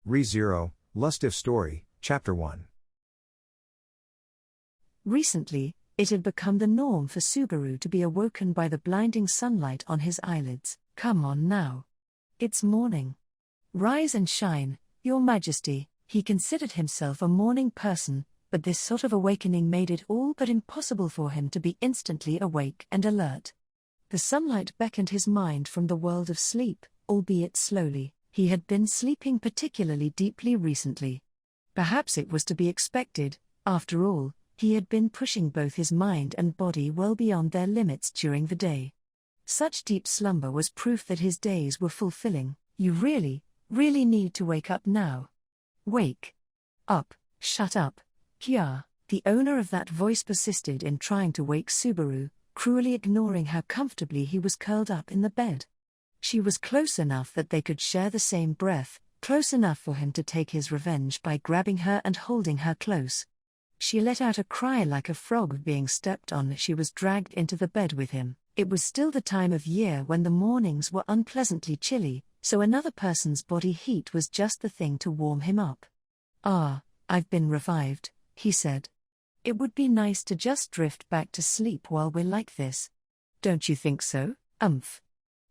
ReZero, Lustif Story, Chapter 1. Recently, it had become the norm for Subaru to be awoken by the blinding sunlight on his eyelids. Come on now. It's morning. Rise and shine, Your Majesty. He considered himself a morning person, but this sort of awakening made it all but impossible for him to be instantly awake and alert. The sunlight beckoned his mind from the world of sleep, albeit slowly. He had been sleeping particularly deeply recently. Perhaps it was to be expected. After all, he had been pushing both his mind and body well beyond their limits during the day. Such deep slumber was proof that his days were fulfilling. You really need to wake up now. Wake up, shut up. Kya, the owner of that voice, persisted in trying to wake Subaru, cruelly ignoring how comfortably he was curled up in the bed. She was close enough that they could share the same breath, close enough for him to take his revenge by grabbing her and holding her close. She let out a cry like a frog being stepped on as she was dragged into the bed with him. It was still the time of year when the mornings were unpleasantly chilly, so another person's body heat was just the thing to warm him up. "Ah, I've been revived," he said. "It would be nice to just drift back to sleep while we're like this. Don't you think so?"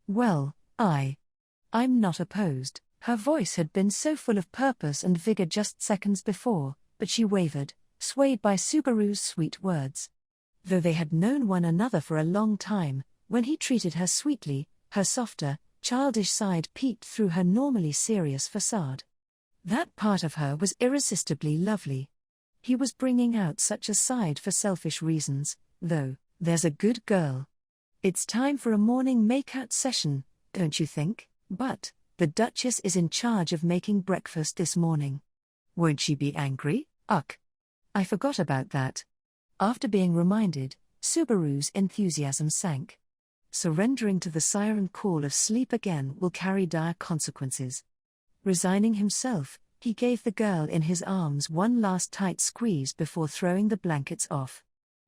"Well, I'm not opposed." Her voice had been so full of purpose and vigor just seconds before, but she wavered, swayed by Subaru's sweet words. Though they had known one another for a long time, when he treated her sweetly, her softer, childish side peeked through her normally serious facade. That part of her was irresistibly lovely. He was bringing out such a side for selfish reasons, though. There's a good girl. It's time for a morning make-out session, don't you think? But the Duchess is in charge of making breakfast this morning. Won't she be angry? I forgot about that. After being reminded, Subaru's enthusiasm sank. Surrendering to the siren call of sleep again will carry dire consequences. Resigning himself, he gave the girl in his arms one last tight squeeze before throwing the blankets off.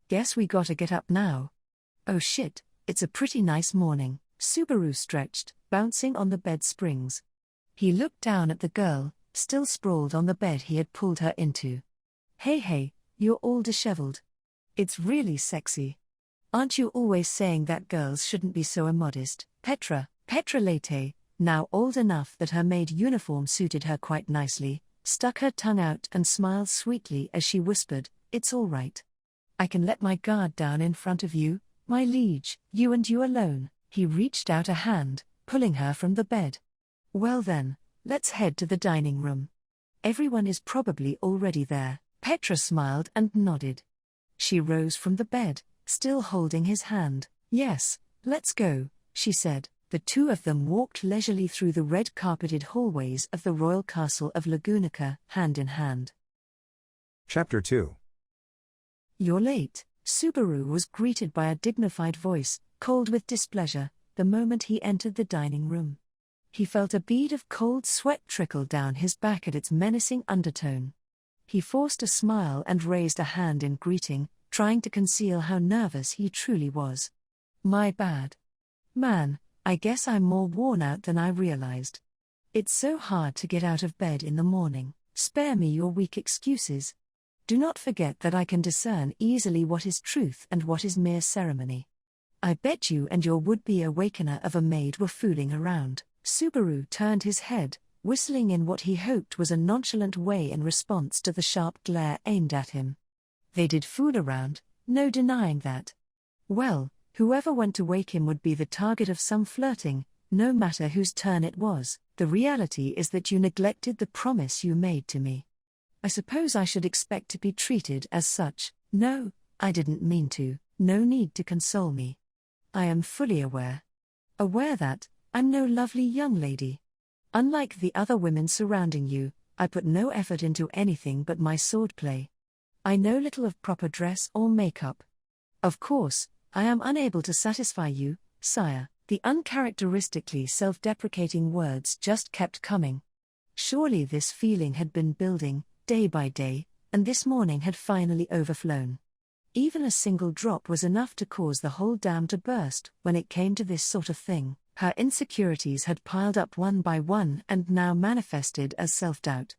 "Guess we gotta get up now." "Oh shit, it's a pretty nice morning." Subaru stretched, bouncing on the bed springs. He looked down at the girl, still sprawled on the bed he had pulled her into. Hey, you're all disheveled. It's really sexy. Aren't you always saying that girls shouldn't be so immodest?" Petra Lete, now old enough that her maid uniform suited her quite nicely, stuck her tongue out and smiled sweetly as she whispered, "It's all right. I can let my guard down in front of you, my liege, you and you alone." He reached out a hand, pulling her from the bed. "Well then, let's head to the dining room. Everyone is probably already there." Petra smiled and nodded. She rose from the bed, still holding his hand. "Yes, let's go," she said. The two of them walked leisurely through the red-carpeted hallways of the royal castle of Lagunica, hand in hand. Chapter 2. "You're late." Subaru was greeted by a dignified voice, cold with displeasure, the moment he entered the dining room. He felt a bead of cold sweat trickle down his back at its menacing undertone. He forced a smile and raised a hand in greeting, trying to conceal how nervous he truly was. "My bad. Man, I guess I'm more worn out than I realized. It's so hard to get out of bed in the morning. Spare me your weak excuses. Do not forget that I can discern easily what is truth and what is mere ceremony. I bet you and your would-be awakener of a maid were fooling around." Subaru turned his head, whistling in what he hoped was a nonchalant way in response to the sharp glare aimed at him. They did fool around, no denying that. Well, whoever went to wake him would be the target of some flirting, no matter whose turn it was. "The reality is that you neglected the promise you made to me. I suppose I should expect to be treated as such." "No, I didn't mean to. No need to console me. I am fully aware that I'm no lovely young lady. Unlike the other women surrounding you, I put no effort into anything but my swordplay. I know little of proper dress or makeup. Of course, I am unable to satisfy you, sire." The uncharacteristically self-deprecating words just kept coming. Surely this feeling had been building, day by day, and this morning had finally overflown. Even a single drop was enough to cause the whole dam to burst when it came to this sort of thing. Her insecurities had piled up one by one and now manifested as self-doubt.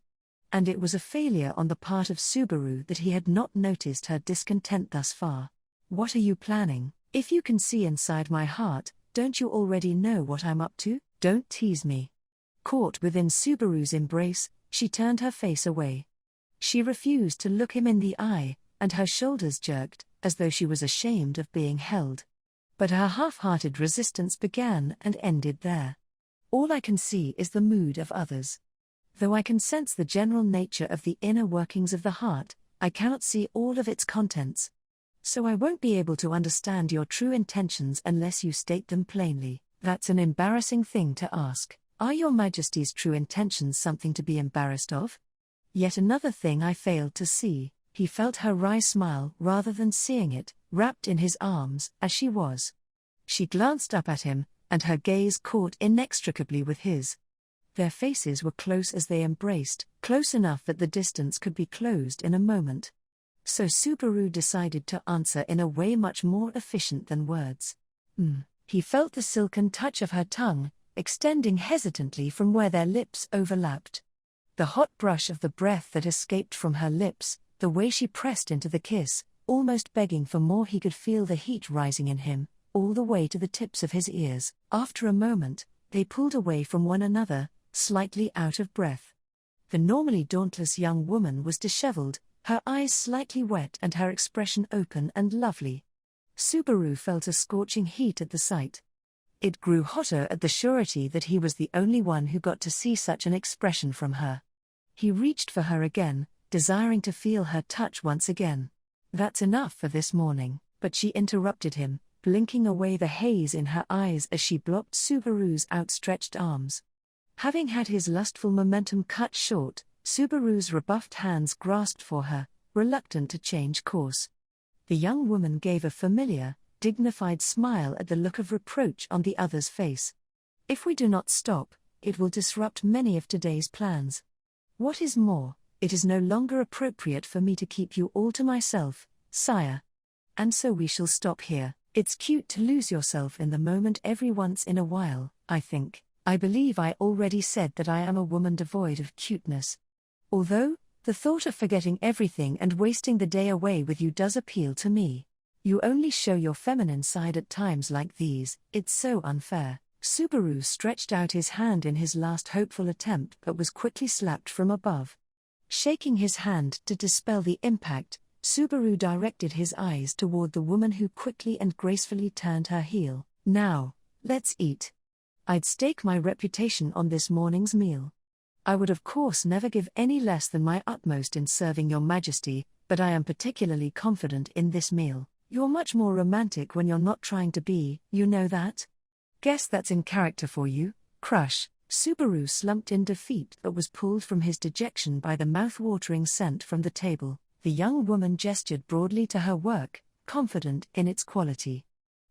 And it was a failure on the part of Subaru that he had not noticed her discontent thus far. "What are you planning? If you can see inside my heart, don't you already know what I'm up to? Don't tease me." Caught within Subaru's embrace, she turned her face away. She refused to look him in the eye, and her shoulders jerked, as though she was ashamed of being held. But her half-hearted resistance began and ended there. "All I can see is the mood of others. Though I can sense the general nature of the inner workings of the heart, I cannot see all of its contents. So I won't be able to understand your true intentions unless you state them plainly." That's an embarrassing thing to ask. Are your Majesty's true intentions something to be embarrassed of? Yet another thing I failed to see. He felt her wry smile rather than seeing it, wrapped in his arms, as she was. She glanced up at him, and her gaze caught inextricably with his. Their faces were close as they embraced, close enough that the distance could be closed in a moment. So Subaru decided to answer in a way much more efficient than words. He felt the silken touch of her tongue, extending hesitantly from where their lips overlapped. The hot brush of the breath that escaped from her lips, the way she pressed into the kiss, almost begging for more. He could feel the heat rising in him, all the way to the tips of his ears. After a moment, they pulled away from one another, slightly out of breath. The normally dauntless young woman was disheveled, her eyes slightly wet and her expression open and lovely. Subaru felt a scorching heat at the sight. It grew hotter at the surety that he was the only one who got to see such an expression from her. He reached for her again, desiring to feel her touch once again. "That's enough for this morning," but she interrupted him, blinking away the haze in her eyes as she blocked Subaru's outstretched arms. Having had his lustful momentum cut short, Subaru's rebuffed hands grasped for her, reluctant to change course. The young woman gave a familiar, dignified smile at the look of reproach on the other's face. "If we do not stop, it will disrupt many of today's plans. What is more, it is no longer appropriate for me to keep you all to myself, sire. And so we shall stop here. It's cute to lose yourself in the moment every once in a while, I think. I believe I already said that I am a woman devoid of cuteness. Although, the thought of forgetting everything and wasting the day away with you does appeal to me. You only show your feminine side at times like these, it's so unfair." Subaru stretched out his hand in his last hopeful attempt but was quickly slapped from above. Shaking his hand to dispel the impact, Subaru directed his eyes toward the woman who quickly and gracefully turned her heel. "Now, let's eat. I'd stake my reputation on this morning's meal. I would of course never give any less than my utmost in serving your Majesty, but I am particularly confident in this meal. You're much more romantic when you're not trying to be, you know that? Guess that's in character for you, crush." Subaru slumped in defeat but was pulled from his dejection by the mouth-watering scent from the table. The young woman gestured broadly to her work, confident in its quality.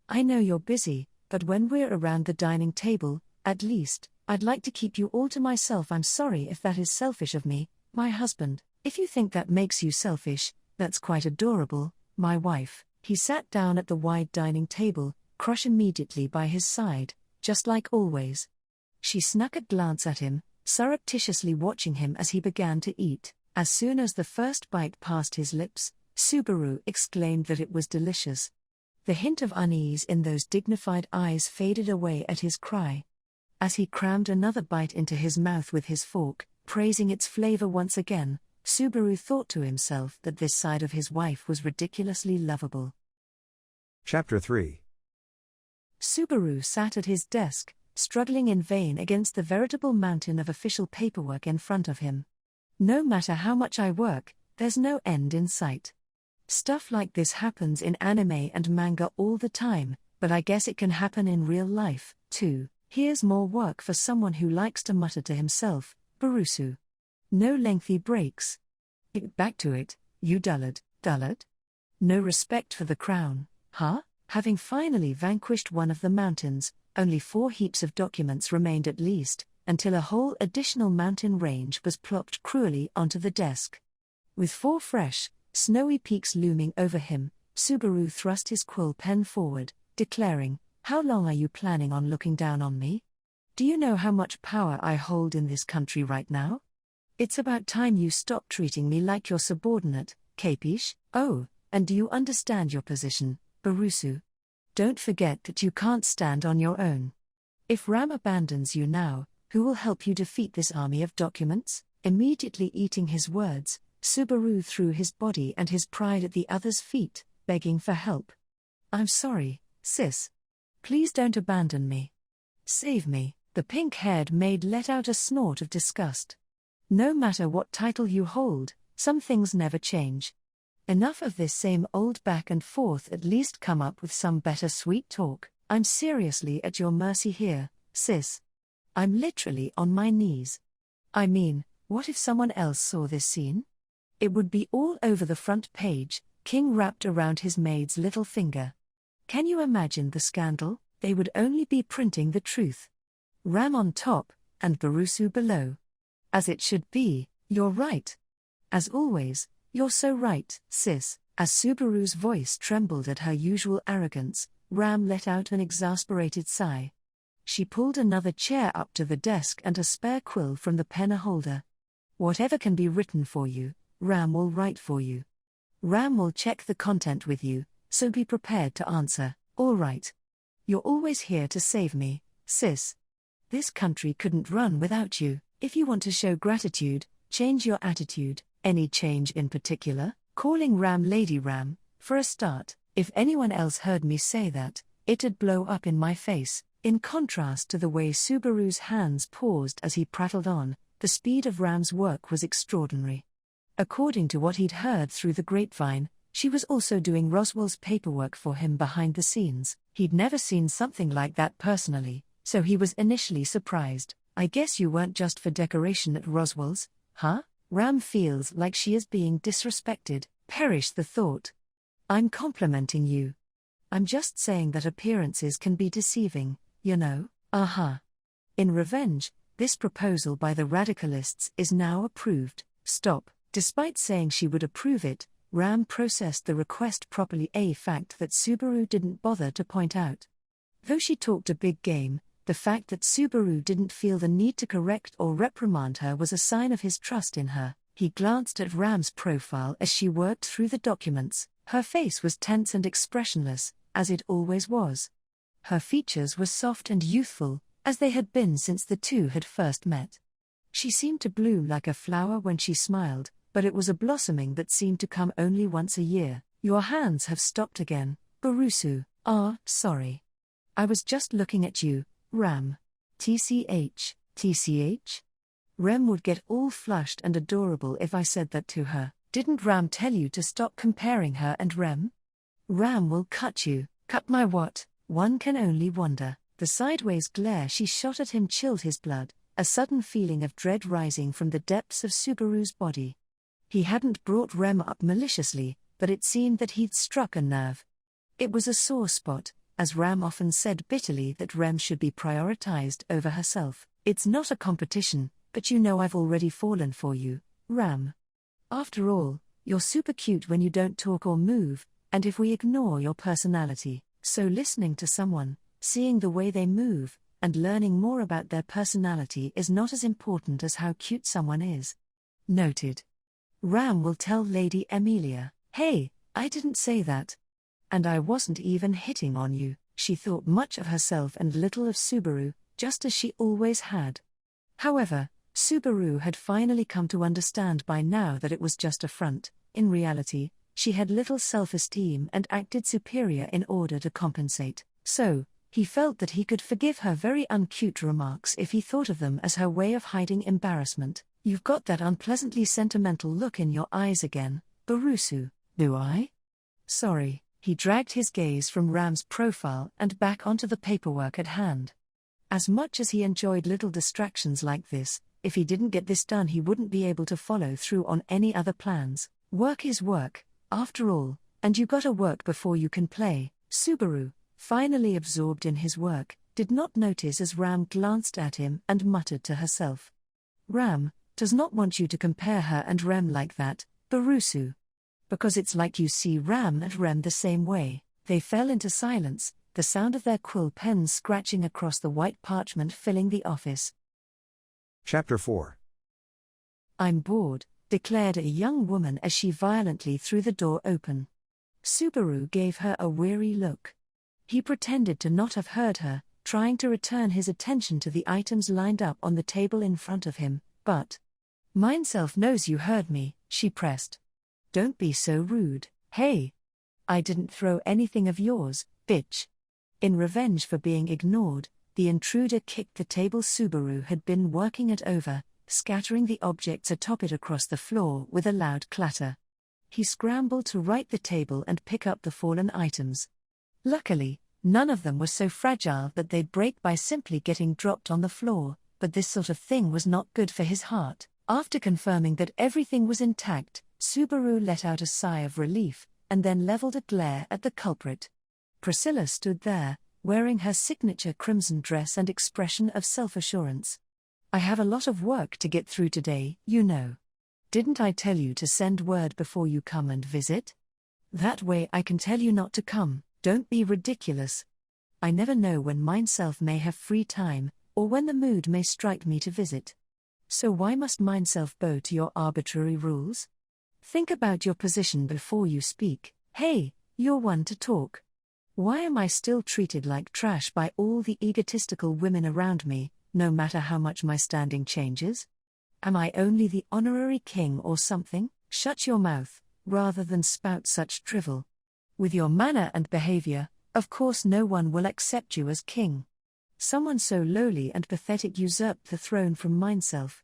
"I know you're busy, but when we're around the dining table, at least, I'd like to keep you all to myself. I'm sorry if that is selfish of me, my husband. If you think that makes you selfish, that's quite adorable, my wife." He sat down at the wide dining table, Crush immediately by his side, just like always. She snuck a glance at him, surreptitiously watching him as he began to eat. As soon as the first bite passed his lips, Subaru exclaimed that it was delicious. The hint of unease in those dignified eyes faded away at his cry. As he crammed another bite into his mouth with his fork, praising its flavor once again, Subaru thought to himself that this side of his wife was ridiculously lovable. Chapter 3. Subaru sat at his desk, struggling in vain against the veritable mountain of official paperwork in front of him. "No matter how much I work, there's no end in sight. Stuff like this happens in anime and manga all the time, but I guess it can happen in real life, too. Here's more work for someone who likes to mutter to himself, Barusu. No lengthy breaks. Get back to it, you dullard. No respect for the crown, huh?" Having finally vanquished one of the mountains, only 4 heaps of documents remained at least, until a whole additional mountain range was plopped cruelly onto the desk. With 4 fresh, snowy peaks looming over him, Subaru thrust his quill pen forward, declaring, How long are you planning on looking down on me? Do you know how much power I hold in this country right now? It's about time you stop treating me like your subordinate, capiche? Oh, and do you understand your position, Barusu? Don't forget that you can't stand on your own. If Ram abandons you now, who will help you defeat this army of documents? Immediately eating his words, Subaru threw his body and his pride at the other's feet, begging for help. I'm sorry, sis. Please don't abandon me. Save me. The pink-haired maid let out a snort of disgust. No matter what title you hold, some things never change. Enough of this same old back and forth, at least come up with some better sweet talk. I'm seriously at your mercy here, sis. I'm literally on my knees. I mean, what if someone else saw this scene? It would be all over the front page, King wrapped around his maid's little finger. Can you imagine the scandal? They would only be printing the truth. Ram on top, and Barusu below. As it should be, you're right. As always, you're so right, sis. As Subaru's voice trembled at her usual arrogance, Ram let out an exasperated sigh. She pulled another chair up to the desk and a spare quill from the pen holder. Whatever can be written for you, Ram will write for you. Ram will check the content with you, so be prepared to answer, all right. You're always here to save me, sis. This country couldn't run without you. If you want to show gratitude, change your attitude. Any change in particular? Calling Ram Lady Ram, for a start. If anyone else heard me say that, it'd blow up in my face. In contrast to the way Subaru's hands paused as he prattled on, the speed of Ram's work was extraordinary. According to what he'd heard through the grapevine, she was also doing Roswell's paperwork for him behind the scenes. He'd never seen something like that personally, so he was initially surprised. I guess you weren't just for decoration at Roswell's, huh? Ram feels like she is being disrespected. Perish the thought. I'm complimenting you. I'm just saying that appearances can be deceiving, you know. In revenge, this proposal by the radicalists is now approved. Stop. Despite saying she would approve it, Ram processed the request properly, a fact that Subaru didn't bother to point out. Though she talked a big game, the fact that Subaru didn't feel the need to correct or reprimand her was a sign of his trust in her. He glanced at Ram's profile as she worked through the documents. Her face was tense and expressionless, as it always was. Her features were soft and youthful, as they had been since the two had first met. She seemed to bloom like a flower when she smiled, but it was a blossoming that seemed to come only once a year. Your hands have stopped again, Barusu. Sorry. I was just looking at you, Ram. TCH. Rem would get all flushed and adorable if I said that to her. Didn't Ram tell you to stop comparing her and Rem? Ram will cut you. Cut my what? One can only wonder. The sideways glare she shot at him chilled his blood, a sudden feeling of dread rising from the depths of Subaru's body. He hadn't brought Rem up maliciously, but it seemed that he'd struck a nerve. It was a sore spot, as Ram often said bitterly that Rem should be prioritized over herself. It's not a competition, but you know I've already fallen for you, Ram. After all, you're super cute when you don't talk or move, and if we ignore your personality, so listening to someone, seeing the way they move, and learning more about their personality is not as important as how cute someone is. Noted. Ram will tell Lady Amelia, hey, I didn't say that. And I wasn't even hitting on you. She thought much of herself and little of Subaru, just as she always had. However, Subaru had finally come to understand by now that it was just a front. In reality, she had little self-esteem and acted superior in order to compensate. So, he felt that he could forgive her very uncute remarks if he thought of them as her way of hiding embarrassment. You've got that unpleasantly sentimental look in your eyes again, Barusu. Do I? Sorry. He dragged his gaze from Ram's profile and back onto the paperwork at hand. As much as he enjoyed little distractions like this, if he didn't get this done he wouldn't be able to follow through on any other plans. Work is work, after all, and you gotta work before you can play. Subaru, finally absorbed in his work, did not notice as Ram glanced at him and muttered to herself. Ram does not want you to compare her and Rem like that, Barusu. Because it's like you see Ram and Rem the same way. They fell into silence, the sound of their quill pens scratching across the white parchment filling the office. Chapter 4. I'm bored, declared a young woman as she violently threw the door open. Subaru gave her a weary look. He pretended to not have heard her, trying to return his attention to the items lined up on the table in front of him, but Mindself knows you heard me, she pressed. Don't be so rude, hey. I didn't throw anything of yours, bitch. In revenge for being ignored, the intruder kicked the table Subaru had been working at over, scattering the objects atop it across the floor with a loud clatter. He scrambled to right the table and pick up the fallen items. Luckily, none of them were so fragile that they'd break by simply getting dropped on the floor, but this sort of thing was not good for his heart. After confirming that everything was intact, Subaru let out a sigh of relief, and then leveled a glare at the culprit. Priscilla stood there, wearing her signature crimson dress and expression of self-assurance. I have a lot of work to get through today, you know. Didn't I tell you to send word before you come and visit? That way I can tell you not to come. Don't be ridiculous. I never know when Mindself may have free time, or when the mood may strike me to visit. So why must Mindself bow to your arbitrary rules? Think about your position before you speak. Hey, you're one to talk. Why am I still treated like trash by all the egotistical women around me, no matter how much my standing changes? Am I only the honorary king or something? Shut your mouth, rather than spout such drivel. With your manner and behavior, of course no one will accept you as king. Someone so lowly and pathetic usurped the throne from Mindself.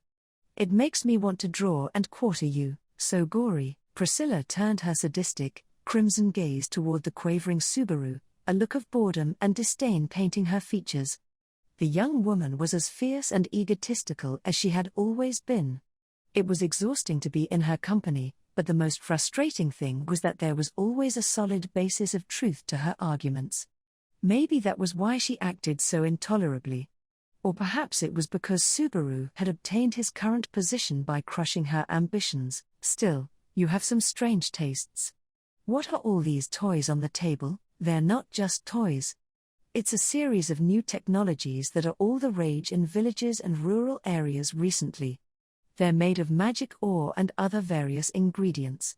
It makes me want to draw and quarter you, so gory. Priscilla turned her sadistic, crimson gaze toward the quavering Subaru, a look of boredom and disdain painting her features. The young woman was as fierce and egotistical as she had always been. It was exhausting to be in her company, but the most frustrating thing was that there was always a solid basis of truth to her arguments. Maybe that was why she acted so intolerably. Or perhaps it was because Subaru had obtained his current position by crushing her ambitions. Still, you have some strange tastes. What are all these toys on the table? They're not just toys. It's a series of new technologies that are all the rage in villages and rural areas recently. They're made of magic ore and other various ingredients.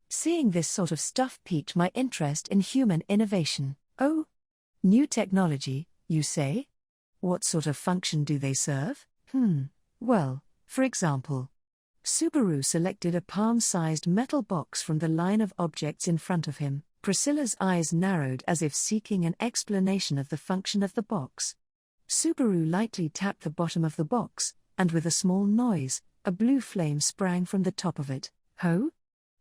Seeing this sort of stuff piqued my interest in human innovation. Oh? New technology, you say? What sort of function do they serve? Well, for example, Subaru selected a palm-sized metal box from the line of objects in front of him. Priscilla's eyes narrowed as if seeking an explanation of the function of the box. Subaru lightly tapped the bottom of the box, and with a small noise, a blue flame sprang from the top of it. Ho?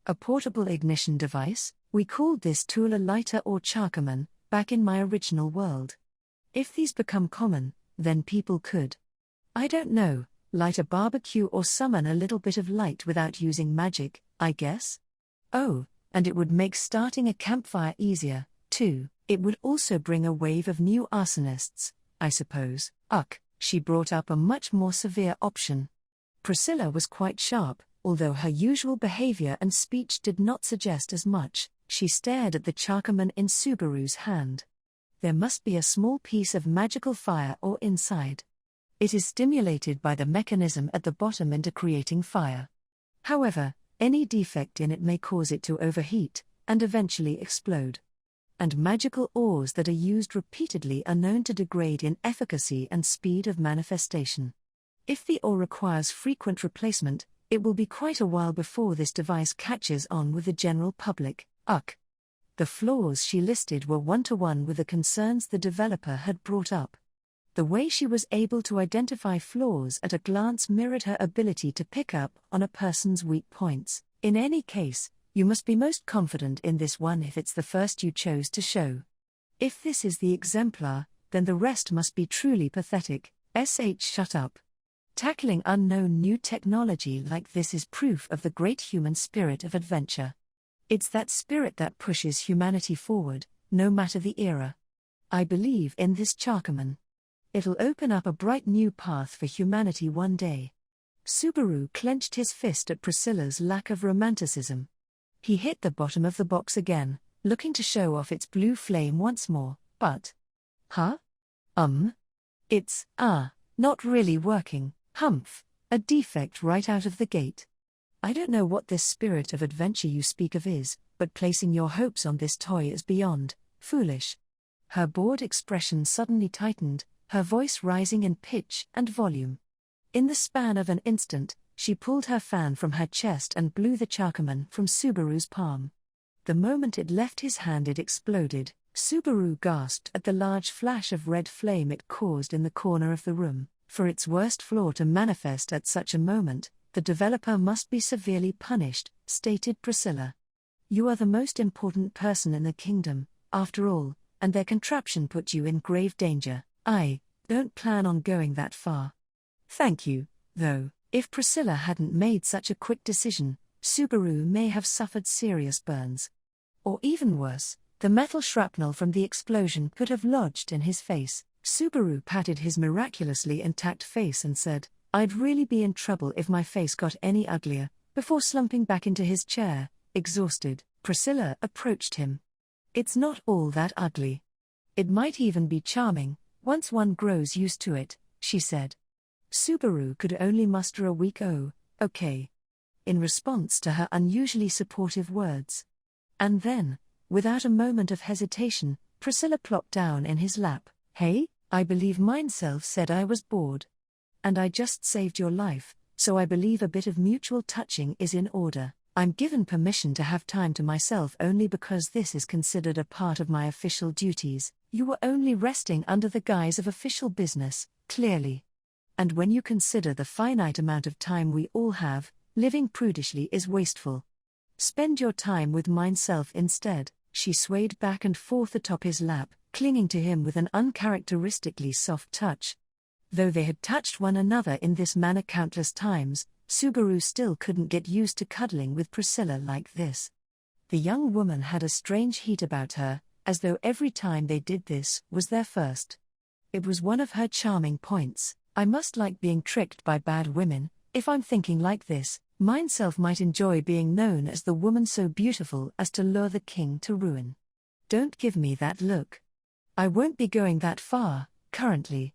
A portable ignition device? We called this tool a lighter or charcoman, back in my original world. If these become common, then people could, I don't know, light a barbecue or summon a little bit of light without using magic, I guess? Oh, and it would make starting a campfire easier, too. It would also bring a wave of new arsonists, I suppose. She brought up a much more severe option. Priscilla was quite sharp, although her usual behavior and speech did not suggest as much. She stared at the charcoman in Subaru's hand. There must be a small piece of magical fire ore inside. It is stimulated by the mechanism at the bottom into creating fire. However, any defect in it may cause it to overheat, and eventually explode. And magical ores that are used repeatedly are known to degrade in efficacy and speed of manifestation. If the ore requires frequent replacement, it will be quite a while before this device catches on with the general public. The flaws she listed were one-to-one with the concerns the developer had brought up. The way she was able to identify flaws at a glance mirrored her ability to pick up on a person's weak points. In any case, you must be most confident in this one if it's the first you chose to show. If this is the exemplar, then the rest must be truly pathetic. Shut up. Tackling unknown new technology like this is proof of the great human spirit of adventure. It's that spirit that pushes humanity forward, no matter the era. I believe in this charcoman. It'll open up a bright new path for humanity one day. Subaru clenched his fist at Priscilla's lack of romanticism. He hit the bottom of the box again, looking to show off its blue flame once more, but Huh? It's, not really working, humph, a defect right out of the gate. I don't know what this spirit of adventure you speak of is, but placing your hopes on this toy is beyond foolish. Her bored expression suddenly tightened, her voice rising in pitch and volume. In the span of an instant, she pulled her fan from her chest and blew the Chakaman from Subaru's palm. The moment it left his hand it exploded. Subaru gasped at the large flash of red flame it caused in the corner of the room. For its worst flaw to manifest at such a moment, the developer must be severely punished, stated Priscilla. You are the most important person in the kingdom, after all, and their contraption put you in grave danger. I don't plan on going that far. Thank you, though. If Priscilla hadn't made such a quick decision, Subaru may have suffered serious burns. Or even worse, the metal shrapnel from the explosion could have lodged in his face. Subaru patted his miraculously intact face and said, I'd really be in trouble if my face got any uglier, before slumping back into his chair, exhausted. Priscilla approached him. It's not all that ugly. It might even be charming, once one grows used to it, she said. Subaru could only muster a weak okay, in response to her unusually supportive words. And then, without a moment of hesitation, Priscilla plopped down in his lap. Hey, I believe mineself said I was bored. And I just saved your life, so I believe a bit of mutual touching is in order. I'm given permission to have time to myself only because this is considered a part of my official duties. You were only resting under the guise of official business, clearly. And when you consider the finite amount of time we all have, living prudishly is wasteful. Spend your time with mineself instead. She swayed back and forth atop his lap, clinging to him with an uncharacteristically soft touch. Though they had touched one another in this manner countless times, Subaru still couldn't get used to cuddling with Priscilla like this. The young woman had a strange heat about her, as though every time they did this was their first. It was one of her charming points. I must like being tricked by bad women. If I'm thinking like this, mineself might enjoy being known as the woman so beautiful as to lure the king to ruin. Don't give me that look. I won't be going that far, currently.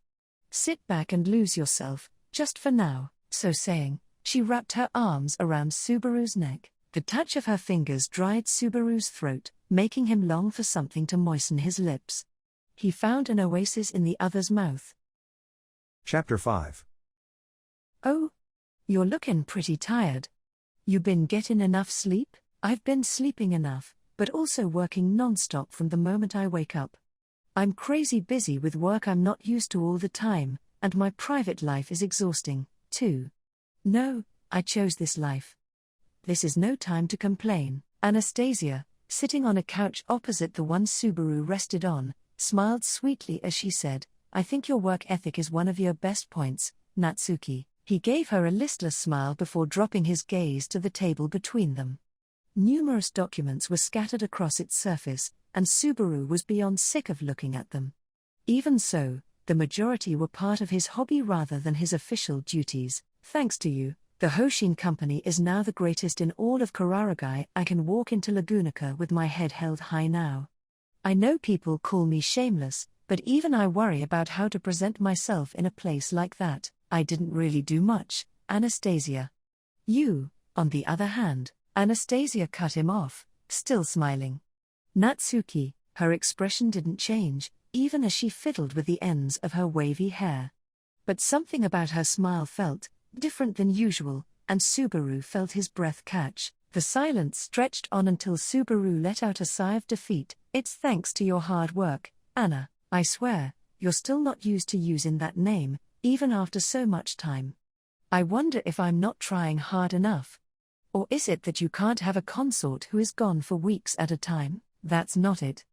Sit back and lose yourself, just for now. So saying, she wrapped her arms around Subaru's neck. The touch of her fingers dried Subaru's throat, making him long for something to moisten his lips. He found an oasis in the other's mouth. Chapter 5. Oh, you're lookin' pretty tired. You been getting enough sleep? I've been sleeping enough, but also working non-stop from the moment I wake up. I'm crazy busy with work I'm not used to all the time, and my private life is exhausting, too. No, I chose this life. This is no time to complain. Anastasia, sitting on a couch opposite the one Subaru rested on, smiled sweetly as she said, I think your work ethic is one of your best points, Natsuki. He gave her a listless smile before dropping his gaze to the table between them. Numerous documents were scattered across its surface, and Subaru was beyond sick of looking at them. Even so, the majority were part of his hobby rather than his official duties. Thanks to you, the Hoshin Company is now the greatest in all of Kuraragai. I can walk into Lagunica with my head held high now. I know people call me shameless, but even I worry about how to present myself in a place like that. I didn't really do much, Anastasia. You, on the other hand. Anastasia cut him off, still smiling. Natsuki, her expression didn't change, even as she fiddled with the ends of her wavy hair. But something about her smile felt different than usual, and Subaru felt his breath catch. The silence stretched on until Subaru let out a sigh of defeat. It's thanks to your hard work, Anna. I swear, you're still not used to using that name, even after so much time. I wonder if I'm not trying hard enough. Or is it that you can't have a consort who is gone for weeks at a time? That's not it.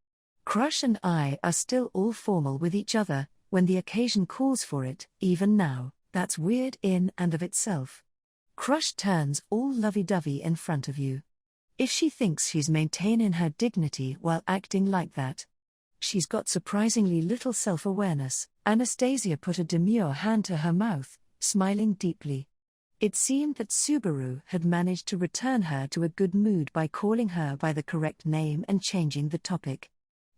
Crush and I are still all formal with each other, when the occasion calls for it, even now. That's weird in and of itself. Crush turns all lovey-dovey in front of you. If she thinks she's maintaining her dignity while acting like that, she's got surprisingly little self-awareness. Anastasia put a demure hand to her mouth, smiling deeply. It seemed that Subaru had managed to return her to a good mood by calling her by the correct name and changing the topic.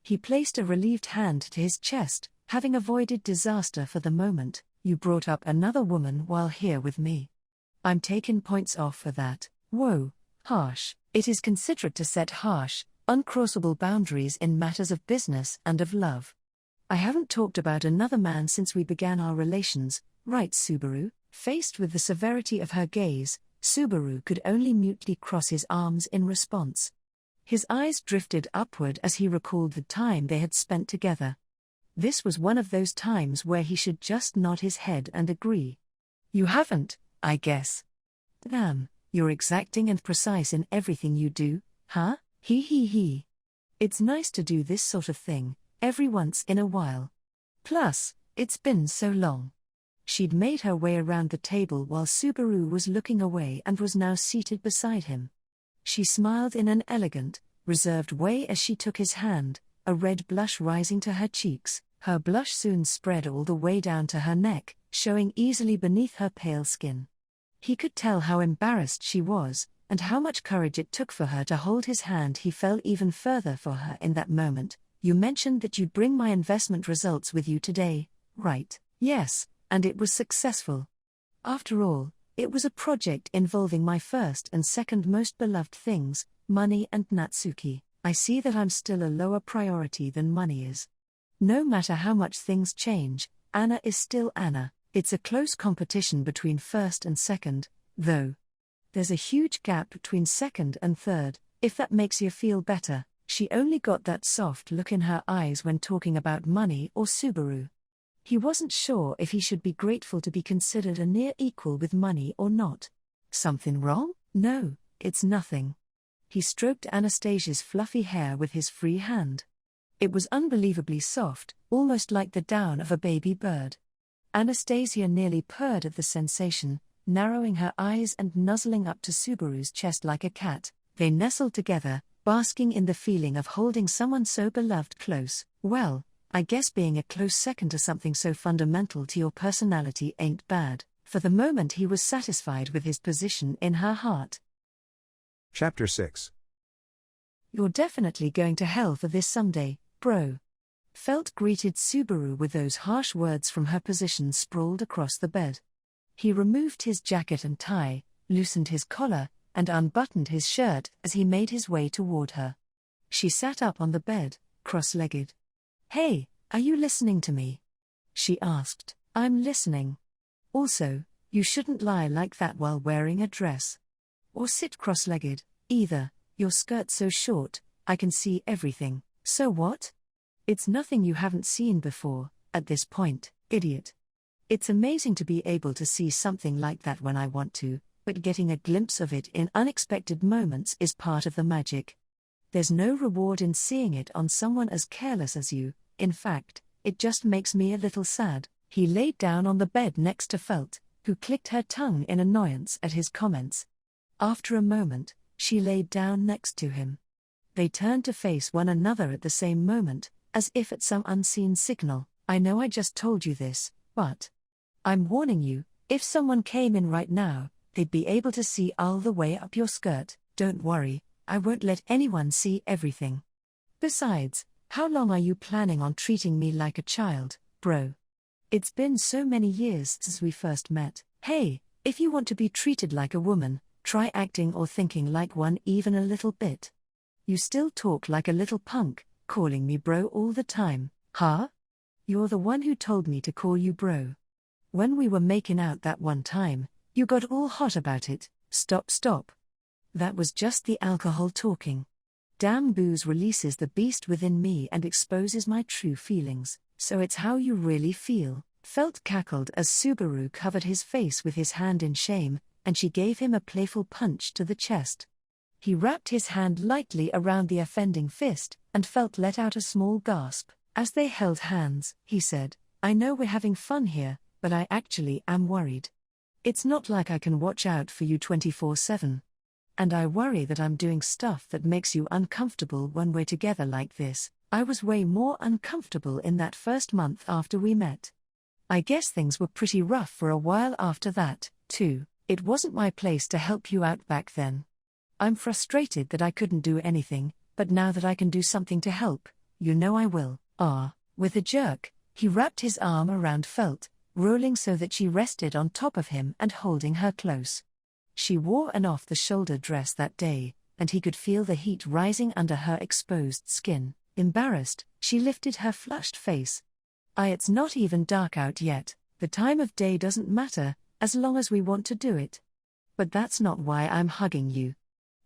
He placed a relieved hand to his chest, Having avoided disaster for the moment, you brought up another woman while here with me. I'm taking points off for that. Whoa, harsh. It is considerate to set harsh, uncrossable boundaries in matters of business and of love. I haven't talked about another man since we began our relations, right, Subaru? Faced with the severity of her gaze, Subaru could only mutely cross his arms in response. His eyes drifted upward as he recalled the time they had spent together. This was one of those times where he should just nod his head and agree. You haven't, I guess. Damn, you're exacting and precise in everything you do, huh? He. It's nice to do this sort of thing, every once in a while. Plus, it's been so long. She'd made her way around the table while Subaru was looking away and was now seated beside him. She smiled in an elegant, reserved way as she took his hand, a red blush rising to her cheeks. Her blush soon spread all the way down to her neck, showing easily beneath her pale skin. He could tell how embarrassed she was, and how much courage it took for her to hold his hand. He fell even further for her in that moment. You mentioned that you'd bring my investment results with you today, right? Yes, and it was successful. After all, it was a project involving my first and second most beloved things, money and Natsuki. I see that I'm still a lower priority than money is. No matter how much things change, Anna is still Anna. It's a close competition between first and second, though. There's a huge gap between second and third, if that makes you feel better. She only got that soft look in her eyes when talking about money or Subaru. He wasn't sure if he should be grateful to be considered a near equal with money or not. Something wrong? No, it's nothing. He stroked Anastasia's fluffy hair with his free hand. It was unbelievably soft, almost like the down of a baby bird. Anastasia nearly purred at the sensation, narrowing her eyes and nuzzling up to Subaru's chest like a cat. They nestled together, basking in the feeling of holding someone so beloved close. Well, I guess being a close second to something so fundamental to your personality ain't bad. For the moment he was satisfied with his position in her heart. Chapter 6. You're definitely going to hell for this someday, bro. Felt greeted Subaru with those harsh words from her position sprawled across the bed. He removed his jacket and tie, loosened his collar, and unbuttoned his shirt as he made his way toward her. She sat up on the bed, cross-legged. Hey, are you listening to me? She asked. I'm listening. Also, you shouldn't lie like that while wearing a dress. Or sit cross-legged, either. Your skirt's so short, I can see everything. So what? It's nothing you haven't seen before, at this point, idiot. It's amazing to be able to see something like that when I want to, but getting a glimpse of it in unexpected moments is part of the magic. There's no reward in seeing it on someone as careless as you. In fact, it just makes me a little sad. He laid down on the bed next to Felt, who clicked her tongue in annoyance at his comments. After a moment, she laid down next to him. They turned to face one another at the same moment, as if at some unseen signal. I know I just told you this, but I'm warning you, if someone came in right now, they'd be able to see all the way up your skirt. Don't worry, I won't let anyone see everything. Besides, how long are you planning on treating me like a child, bro? It's been so many years since we first met. Hey, if you want to be treated like a woman, try acting or thinking like one even a little bit. You still talk like a little punk, calling me bro all the time, huh? You're the one who told me to call you bro. When we were making out that one time, you got all hot about it. Stop. That was just the alcohol talking. Damn booze releases the beast within me and exposes my true feelings, so it's how you really feel. Felt cackled as Subaru covered his face with his hand in shame, and she gave him a playful punch to the chest. He wrapped his hand lightly around the offending fist, and Felt let out a small gasp. As they held hands, he said, I know we're having fun here, but I actually am worried. It's not like I can watch out for you 24/7. And I worry that I'm doing stuff that makes you uncomfortable when we're together like this. I was way more uncomfortable in that first month after we met. I guess things were pretty rough for a while after that, too. It wasn't my place to help you out back then. I'm frustrated that I couldn't do anything, but now that I can do something to help, you know I will. With a jerk, He wrapped his arm around Felt, rolling so that she rested on top of him and holding her close. She wore an off-the-shoulder dress that day, and he could feel the heat rising under her exposed skin. Embarrassed, she lifted her flushed face. It's not even dark out yet. The time of day doesn't matter, as long as we want to do it. But that's not why I'm hugging you.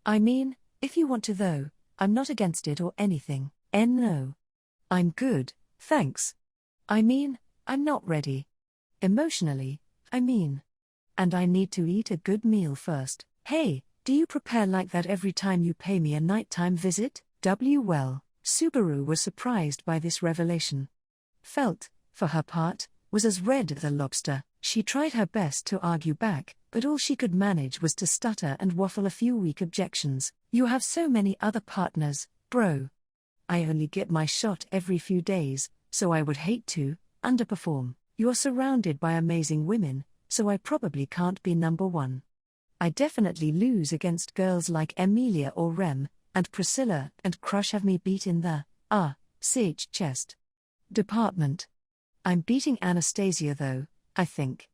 I mean, if you want to though, I'm not against it or anything. No. I'm good, thanks. I mean, I'm not ready. Emotionally, I mean. And I need to eat a good meal first. Hey, do you prepare like that every time you pay me a nighttime visit? Well, Subaru was surprised by this revelation. Felt, for her part, was as red as a lobster. She tried her best to argue back, but all she could manage was to stutter and waffle a few weak objections. You have so many other partners, bro. I only get my shot every few days, so I would hate to underperform. You're surrounded by amazing women, so I probably can't be number one. I definitely lose against girls like Amelia or Rem, and Priscilla and Crush have me beat in the Sage chest department. I'm beating Anastasia though, I think.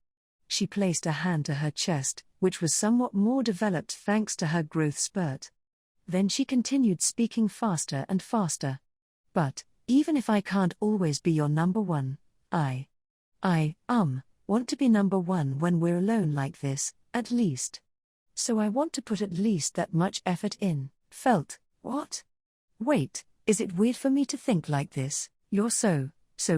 She placed a hand to her chest, which was somewhat more developed thanks to her growth spurt. Then she continued speaking faster and faster. But, even if I can't always be your number one, I want to be number one when we're alone like this, at least. So I want to put at least that much effort in. Felt, what? Wait, is it weird for me to think like this? You're so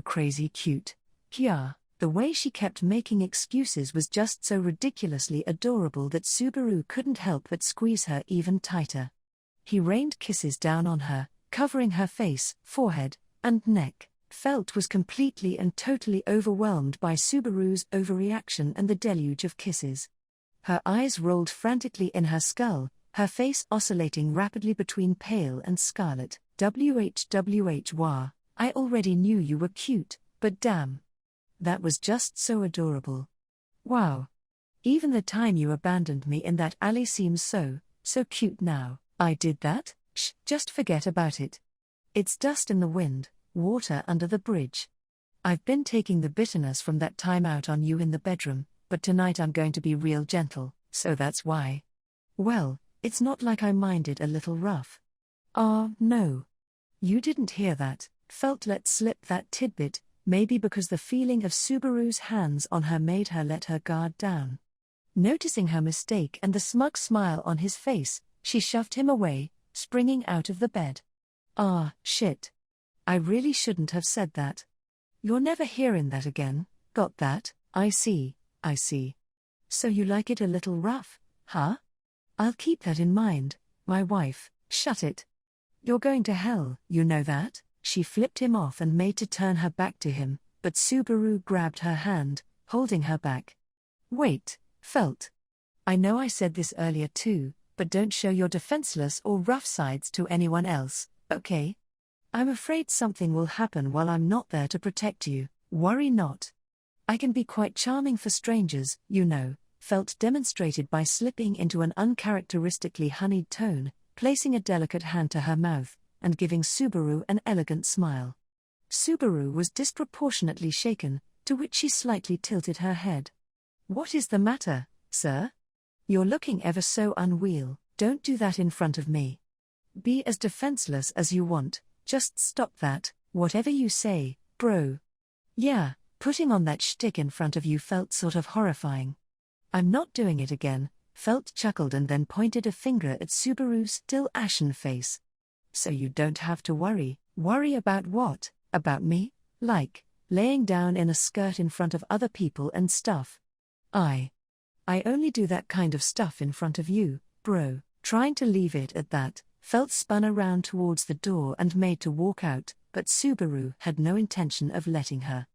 crazy cute. Yeah. The way she kept making excuses was just so ridiculously adorable that Subaru couldn't help but squeeze her even tighter. He rained kisses down on her, covering her face, forehead, and neck. Felt was completely and totally overwhelmed by Subaru's overreaction and the deluge of kisses. Her eyes rolled frantically in her skull, her face oscillating rapidly between pale and scarlet. Wah, I already knew you were cute, but damn. That was just so adorable. Wow. Even the time you abandoned me in that alley seems so cute now. I did that? Shh, just forget about it. It's dust in the wind, water under the bridge. I've been taking the bitterness from that time out on you in the bedroom, but tonight I'm going to be real gentle, so that's why. Well, it's not like I minded a little rough. No. You didn't hear that. Felt let slip that tidbit, maybe because the feeling of Subaru's hands on her made her let her guard down. Noticing her mistake and the smug smile on his face, she shoved him away, springing out of the bed. Shit. I really shouldn't have said that. You're never hearing that again, got that? I see. So you like it a little rough, huh? I'll keep that in mind, my wife. Shut it. You're going to hell, you know that? She flipped him off and made to turn her back to him, but Subaru grabbed her hand, holding her back. Wait, Felt. I know I said this earlier too, but don't show your defenseless or rough sides to anyone else, okay? I'm afraid something will happen while I'm not there to protect you. Worry not. I can be quite charming for strangers, you know, Felt demonstrated by slipping into an uncharacteristically honeyed tone, placing a delicate hand to her mouth, and giving Subaru an elegant smile. Subaru was disproportionately shaken, to which she slightly tilted her head. What is the matter, sir? You're looking ever so unreal. Don't do that in front of me. Be as defenseless as you want, just stop that, whatever you say, bro. Yeah, putting on that shtick in front of you felt sort of horrifying. I'm not doing it again, Felt chuckled and then pointed a finger at Subaru's still ashen face. So you don't have to worry. Worry about what? About me? Like, laying down in a skirt in front of other people and stuff. I only do that kind of stuff in front of you, bro. Trying to leave it at that, Felt spun around towards the door and made to walk out, but Subaru had no intention of letting her.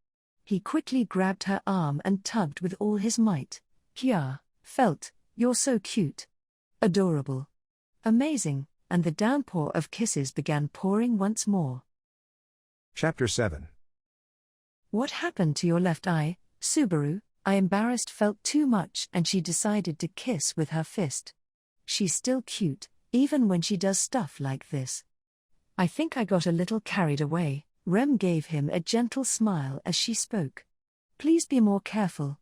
He quickly grabbed her arm and tugged with all his might. Yeah, Felt, you're so cute. Adorable. Amazing, and the downpour of kisses began pouring once more. Chapter 7. What happened to your left eye, Subaru? I embarrassed Felt too much and she decided to kiss with her fist. She's still cute, even when she does stuff like this. I think I got a little carried away, Rem gave him a gentle smile as she spoke. Please be more careful.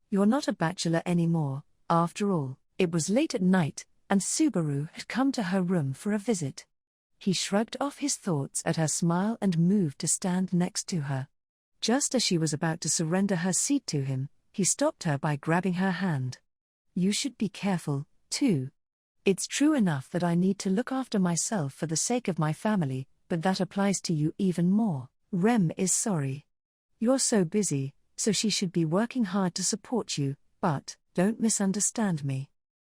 You're not a bachelor anymore, after all. It was late at night, and Subaru had come to her room for a visit. He shrugged off his thoughts at her smile and moved to stand next to her. Just as she was about to surrender her seat to him, he stopped her by grabbing her hand. You should be careful, too. It's true enough that I need to look after myself for the sake of my family, but that applies to you even more. Rem is sorry. You're so busy, so she should be working hard to support you, but, don't misunderstand me.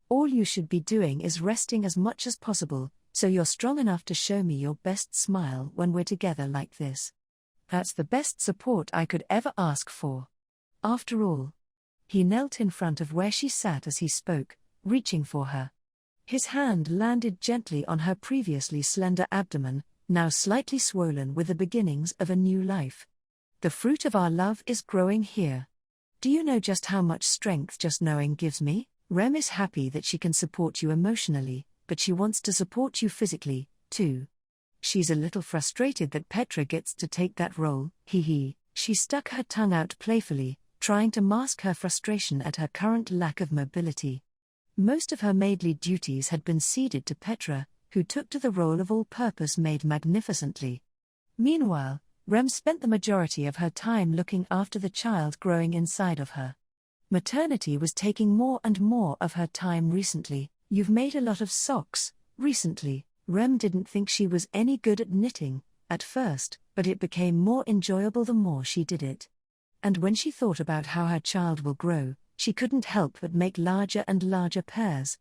All you should be doing is resting as much as possible, so you're strong enough to show me your best smile when we're together like this. That's the best support I could ever ask for. After all. He knelt in front of where she sat as he spoke, reaching for her. His hand landed gently on her previously slender abdomen, now slightly swollen with the beginnings of a new life. The fruit of our love is growing here. Do you know just how much strength just knowing gives me? Rem is happy that she can support you emotionally, but she wants to support you physically, too. She's a little frustrated that Petra gets to take that role, She stuck her tongue out playfully, trying to mask her frustration at her current lack of mobility. Most of her maidly duties had been ceded to Petra, who took to the role of all-purpose maid magnificently. Meanwhile, Rem spent the majority of her time looking after the child growing inside of her. Maternity was taking more and more of her time recently. You've made a lot of socks, recently. Rem didn't think she was any good at knitting, at first, but it became more enjoyable the more she did it. And when she thought about how her child will grow, she couldn't help but make larger and larger pairs.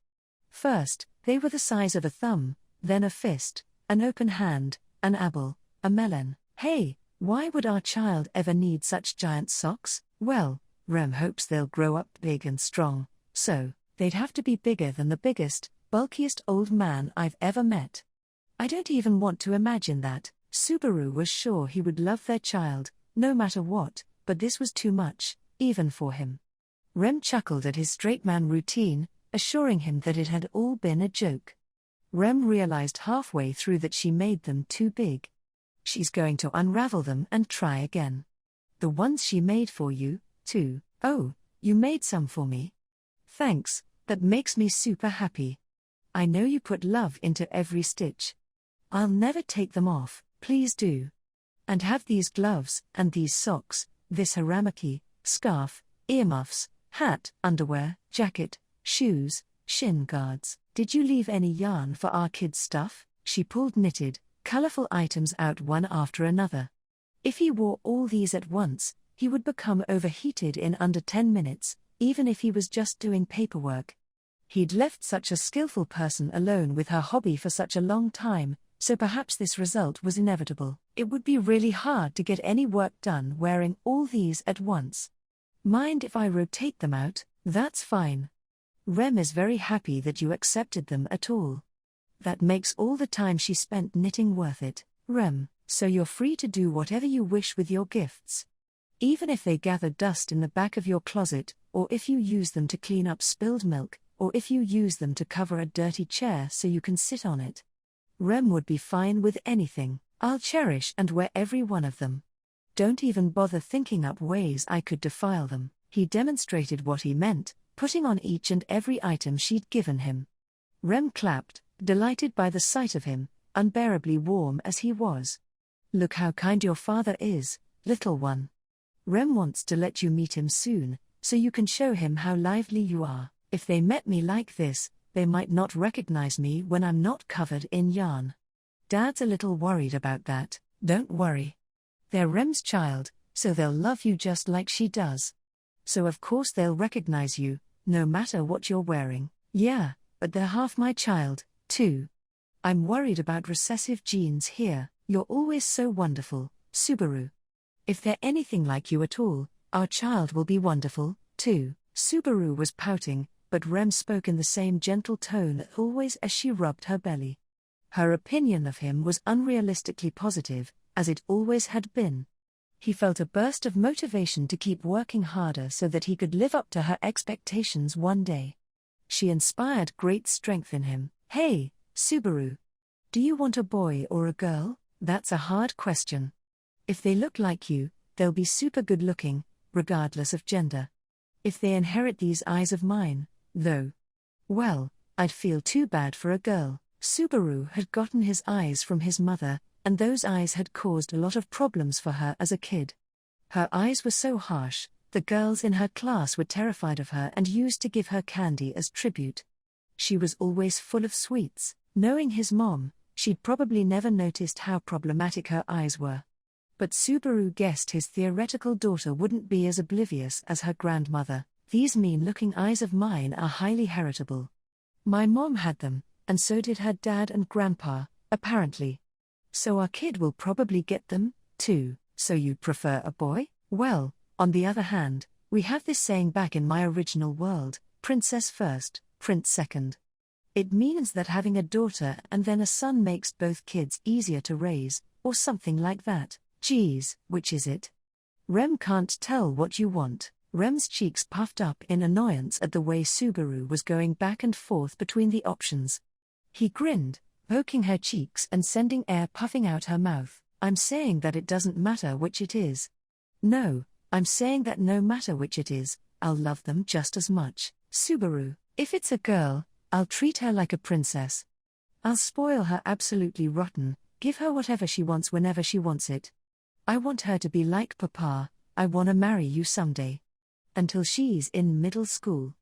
First, they were the size of a thumb, then a fist, an open hand, an apple, a melon. Hey, why would our child ever need such giant socks? Well, Rem hopes they'll grow up big and strong, so they'd have to be bigger than the biggest, bulkiest old man I've ever met. I don't even want to imagine that. Subaru was sure he would love their child, no matter what, but this was too much, even for him. Rem chuckled at his straight man routine, assuring him that it had all been a joke. Rem realized halfway through that she made them too big. She's going to unravel them and try again. The ones she made for you, too. Oh, you made some for me? Thanks, that makes me super happy. I know you put love into every stitch. I'll never take them off, please do. And have these gloves, and these socks, this haramaki, scarf, earmuffs, hat, underwear, jacket, shoes, shin guards. Did you leave any yarn for our kids' stuff? She pulled knitted, colorful items out one after another. If he wore all these at once, he would become overheated in under 10 minutes, even if he was just doing paperwork. He'd left such a skillful person alone with her hobby for such a long time, so perhaps this result was inevitable. It would be really hard to get any work done wearing all these at once. Mind if I rotate them out? That's fine. Rem is very happy that you accepted them at all. That makes all the time she spent knitting worth it, Rem, so you're free to do whatever you wish with your gifts. Even if they gather dust in the back of your closet, or if you use them to clean up spilled milk, or if you use them to cover a dirty chair so you can sit on it. Rem would be fine with anything. I'll cherish and wear every one of them. Don't even bother thinking up ways I could defile them. He demonstrated what he meant, putting on each and every item she'd given him. Rem clapped, delighted by the sight of him, unbearably warm as he was. Look how kind your father is, little one. Rem wants to let you meet him soon, so you can show him how lively you are. If they met me like this, they might not recognize me when I'm not covered in yarn. Dad's a little worried about that. Don't worry. They're Rem's child, so they'll love you just like she does. So of course they'll recognize you, no matter what you're wearing. Yeah, but they're half my child, too. I'm worried about recessive genes here. You're always so wonderful, Subaru. If they're anything like you at all, our child will be wonderful, too. Subaru was pouting, but Rem spoke in the same gentle tone always as she rubbed her belly. Her opinion of him was unrealistically positive, as it always had been. He felt a burst of motivation to keep working harder so that he could live up to her expectations one day. She inspired great strength in him. Hey, Subaru. Do you want a boy or a girl? That's a hard question. If they look like you, they'll be super good looking, regardless of gender. If they inherit these eyes of mine, though, well, I'd feel too bad for a girl. Subaru had gotten his eyes from his mother, and those eyes had caused a lot of problems for her as a kid. Her eyes were so harsh, the girls in her class were terrified of her and used to give her candy as tribute. She was always full of sweets. Knowing his mom, she'd probably never noticed how problematic her eyes were. But Subaru guessed his theoretical daughter wouldn't be as oblivious as her grandmother. These mean-looking eyes of mine are highly heritable. My mom had them, and so did her dad and grandpa, apparently. So our kid will probably get them, too. So you'd prefer a boy? Well, on the other hand, we have this saying back in my original world, princess first, prince second. It means that having a daughter and then a son makes both kids easier to raise, or something like that. Geez, which is it? Rem can't tell what you want. Rem's cheeks puffed up in annoyance at the way Subaru was going back and forth between the options. He grinned, poking her cheeks and sending air puffing out her mouth. I'm saying that it doesn't matter which it is. No, I'm saying that no matter which it is, I'll love them just as much. Subaru, if it's a girl, I'll treat her like a princess. I'll spoil her absolutely rotten, give her whatever she wants whenever she wants it. I want her to be like Papa, I wanna marry you someday. Until she's in middle school.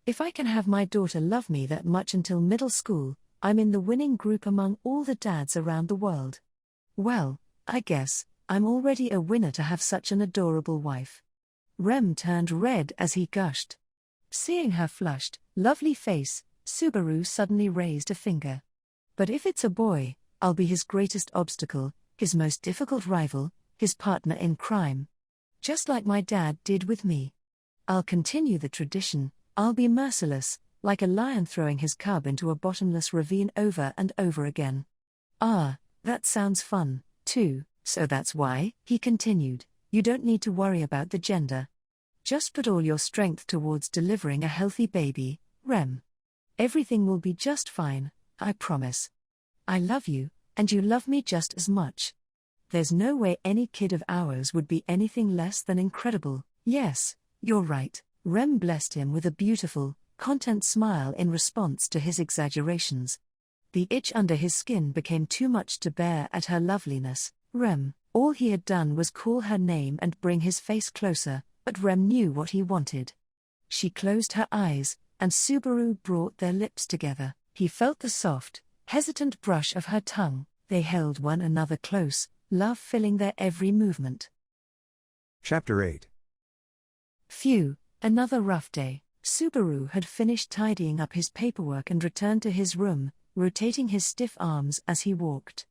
If I can have my daughter love me that much until middle school, I'm in the winning group among all the dads around the world. Well, I guess, I'm already a winner to have such an adorable wife. Rem turned red as he gushed. Seeing her flushed, lovely face, Subaru suddenly raised a finger. But if it's a boy, I'll be his greatest obstacle, his most difficult rival, his partner in crime. Just like my dad did with me. I'll continue the tradition, I'll be merciless, like a lion throwing his cub into a bottomless ravine over and over again. Ah, that sounds fun, too, so that's why, he continued, you don't need to worry about the gender. Just put all your strength towards delivering a healthy baby, Rem. Everything will be just fine, I promise. I love you, and you love me just as much. There's no way any kid of ours would be anything less than incredible. Yes, you're right. Rem blessed him with a beautiful, content smile in response to his exaggerations. The itch under his skin became too much to bear at her loveliness. Rem, all he had done was call her name and bring his face closer, but Rem knew what he wanted. She closed her eyes, and Subaru brought their lips together. He felt the soft, hesitant brush of her tongue. They held one another close, love filling their every movement. Chapter 8. Phew, another rough day. Subaru had finished tidying up his paperwork and returned to his room, rotating his stiff arms as he walked.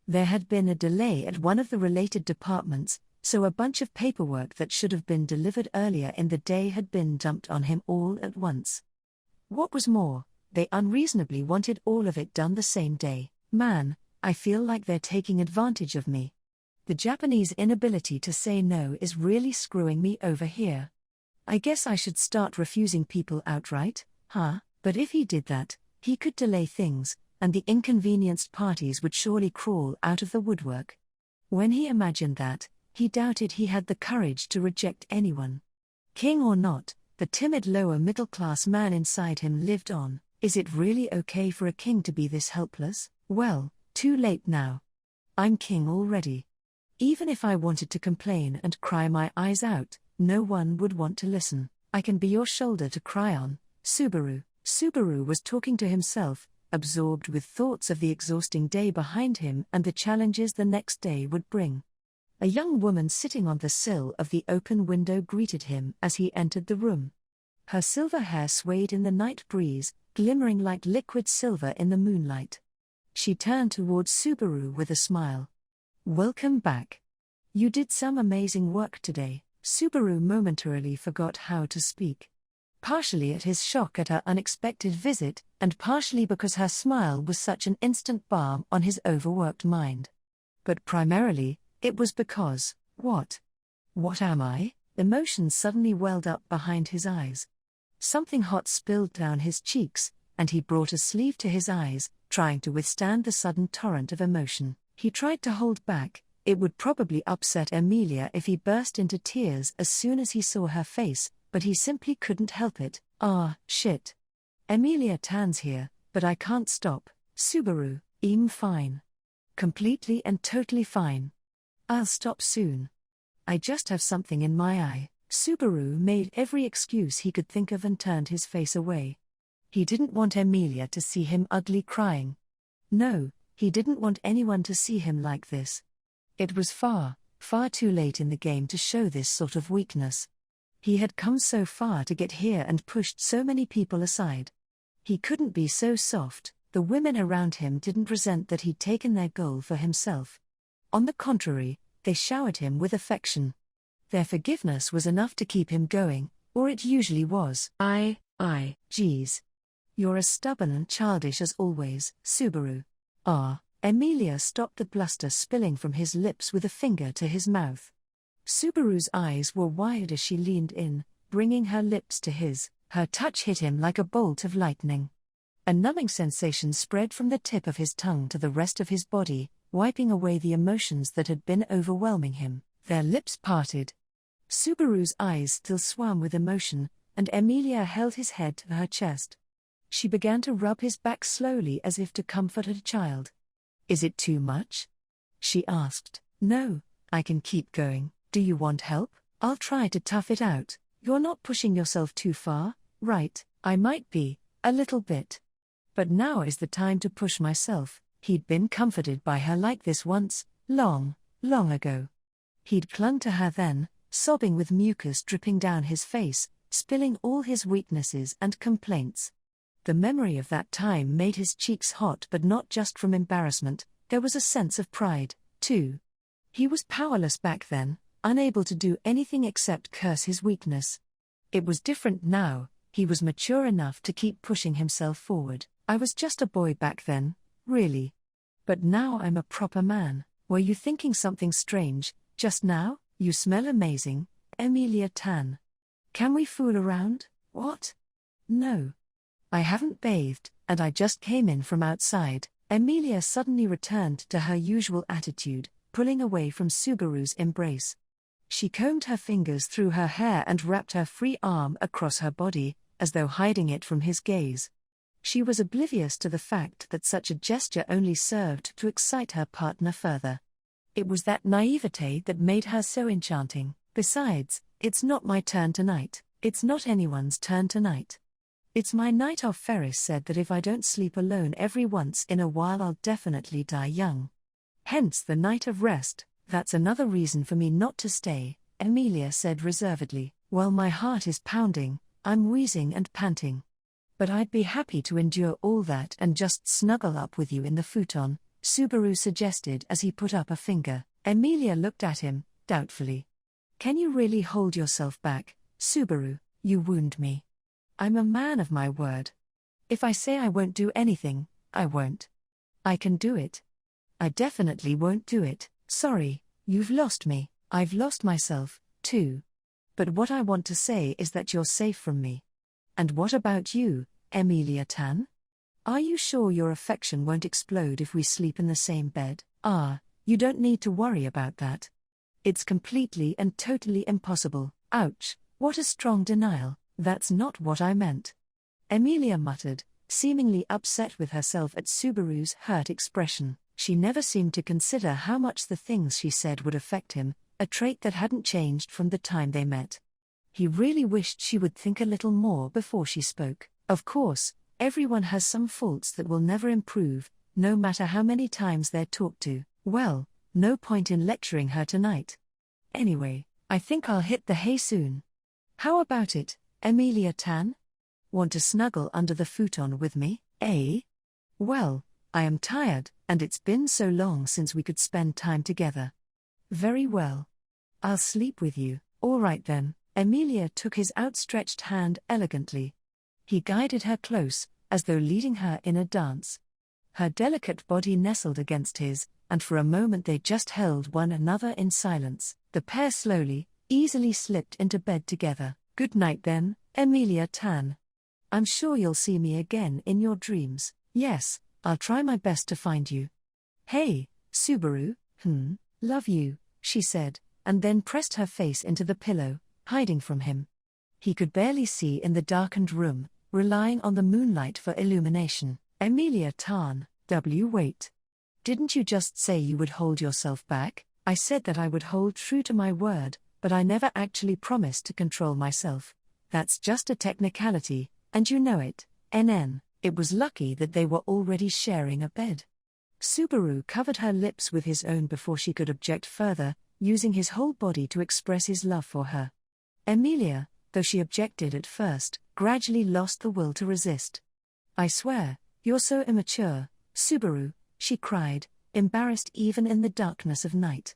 There had been a delay at one of the related departments, so a bunch of paperwork that should have been delivered earlier in the day had been dumped on him all at once. What was more, they unreasonably wanted all of it done the same day. Man, I feel like they're taking advantage of me. The Japanese inability to say no is really screwing me over here. I guess I should start refusing people outright, huh? But if he did that, he could delay things, and the inconvenienced parties would surely crawl out of the woodwork. When he imagined that, he doubted he had the courage to reject anyone. King or not, the timid lower middle-class man inside him lived on. Is it really okay for a king to be this helpless? Well, too late now. I'm king already. Even if I wanted to complain and cry my eyes out, no one would want to listen. I can be your shoulder to cry on, Subaru. Subaru was talking to himself, absorbed with thoughts of the exhausting day behind him and the challenges the next day would bring. A young woman sitting on the sill of the open window greeted him as he entered the room. Her silver hair swayed in the night breeze, glimmering like liquid silver in the moonlight. She turned towards Subaru with a smile. Welcome back. You did some amazing work today. Subaru momentarily forgot how to speak. Partially at his shock at her unexpected visit, and partially because her smile was such an instant balm on his overworked mind. But primarily, it was because, what am I? Emotions suddenly welled up behind his eyes. Something hot spilled down his cheeks, and he brought a sleeve to his eyes, trying to withstand the sudden torrent of emotion. He tried to hold back, It would probably upset Amelia if he burst into tears as soon as he saw her face, but he simply couldn't help it. Ah, shit. Amelia Tan's here, but I can't stop. Subaru, I'm fine. Completely and totally fine. I'll stop soon. I just have something in my eye. Subaru made every excuse he could think of and turned his face away. He didn't want Amelia to see him ugly crying. No, he didn't want anyone to see him like this. It was far, far too late in the game to show this sort of weakness. He had come so far to get here and pushed so many people aside. He couldn't be so soft. The women around him didn't resent that he'd taken their goal for himself. On the contrary, they showered him with affection. Their forgiveness was enough to keep him going, or it usually was. Geez. You're as stubborn and childish as always, Subaru. Ah. Amelia stopped the bluster spilling from his lips with a finger to his mouth. Subaru's eyes were wide as she leaned in, bringing her lips to his. Her touch hit him like a bolt of lightning. A numbing sensation spread from the tip of his tongue to the rest of his body, wiping away the emotions that had been overwhelming him. Their lips parted. Subaru's eyes still swam with emotion, and Amelia held his head to her chest. She began to rub his back slowly as if to comfort her child. Is it too much? She asked. No, I can keep going. Do you want help? I'll try to tough it out. You're not pushing yourself too far, right? I might be, a little bit. But now is the time to push myself. He'd been comforted by her like this once, long, long ago. He'd clung to her then, sobbing with mucus dripping down his face, spilling all his weaknesses and complaints. The memory of that time made his cheeks hot, but not just from embarrassment, there was a sense of pride, too. He was powerless back then, unable to do anything except curse his weakness. It was different now, he was mature enough to keep pushing himself forward. I was just a boy back then, really. But now I'm a proper man. Were you thinking something strange, just now? You smell amazing, Amelia Tan. Can we fool around? What? No. I haven't bathed, and I just came in from outside. Amelia suddenly returned to her usual attitude, pulling away from Subaru's embrace. She combed her fingers through her hair and wrapped her free arm across her body, as though hiding it from his gaze. She was oblivious to the fact that such a gesture only served to excite her partner further. It was that naivete that made her so enchanting. Besides, it's not my turn tonight. It's not anyone's turn tonight. It's my night off. Ferris said that if I don't sleep alone every once in a while I'll definitely die young. Hence the night of rest. That's another reason for me not to stay, Amelia said reservedly. While my heart is pounding, I'm wheezing and panting. But I'd be happy to endure all that and just snuggle up with you in the futon, Subaru suggested as he put up a finger. Amelia looked at him, doubtfully. Can you really hold yourself back, Subaru? You wound me. I'm a man of my word. If I say I won't do anything, I won't. I can do it. I definitely won't do it. Sorry, you've lost me. I've lost myself, too. But what I want to say is that you're safe from me. And what about you, Amelia Tan? Are you sure your affection won't explode if we sleep in the same bed? You don't need to worry about that. It's completely and totally impossible. Ouch, what a strong denial. That's not what I meant. Amelia muttered, seemingly upset with herself at Subaru's hurt expression. She never seemed to consider how much the things she said would affect him, a trait that hadn't changed from the time they met. He really wished she would think a little more before she spoke. Of course, everyone has some faults that will never improve, no matter how many times they're talked to. Well, no point in lecturing her tonight. Anyway, I think I'll hit the hay soon. How about it, Amelia Tan? Want to snuggle under the futon with me, eh? Well, I am tired, and it's been so long since we could spend time together. Very well. I'll sleep with you. All right then. Amelia took his outstretched hand elegantly. He guided her close, as though leading her in a dance. Her delicate body nestled against his, and for a moment they just held one another in silence. The pair slowly, easily slipped into bed together. Good night then, Amelia Tan. I'm sure you'll see me again in your dreams. Yes, I'll try my best to find you. Hey, Subaru, Love you, she said, and then pressed her face into the pillow, hiding from him. He could barely see in the darkened room, relying on the moonlight for illumination. Amelia Tan, wait. Didn't you just say you would hold yourself back? I said that I would hold true to my word, but I never actually promised to control myself. That's just a technicality, and you know it, NN. It was lucky that they were already sharing a bed. Subaru covered her lips with his own before she could object further, using his whole body to express his love for her. Amelia, though she objected at first, gradually lost the will to resist. I swear, you're so immature, Subaru, she cried, embarrassed even in the darkness of night.